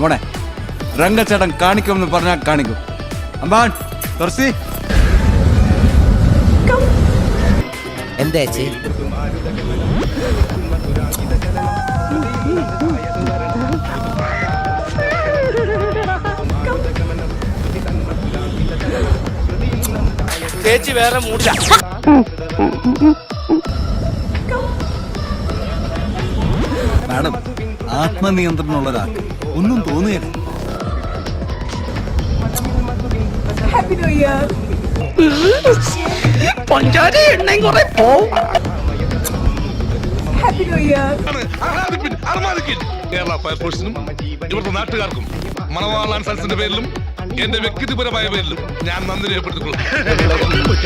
മോനെ രംഗച്ചേട്ടൻ കാണിക്കുമെന്ന് പറഞ്ഞാൽ കാണിക്കും. അമ്പാൻ തുറസി എന്താ ചേച്ചി? ചേച്ചി വേറെ മൂടില്ല. മാഡം ആത്മനിയന്ത്രണമുള്ള ഒരാൾക്ക് ഒന്നും തോന്നുകയില്ല. കേരള ഫയർഫോഴ്സിനും ഇവിടുത്തെ നാട്ടുകാർക്കും മണവാളാൻ സൽസിന്റെ പേരിലും എന്റെ വ്യക്തിപരമായ പേരിലും ഞാൻ നന്ദി രേഖപ്പെടുത്തിക്കൊള്ളുന്നു.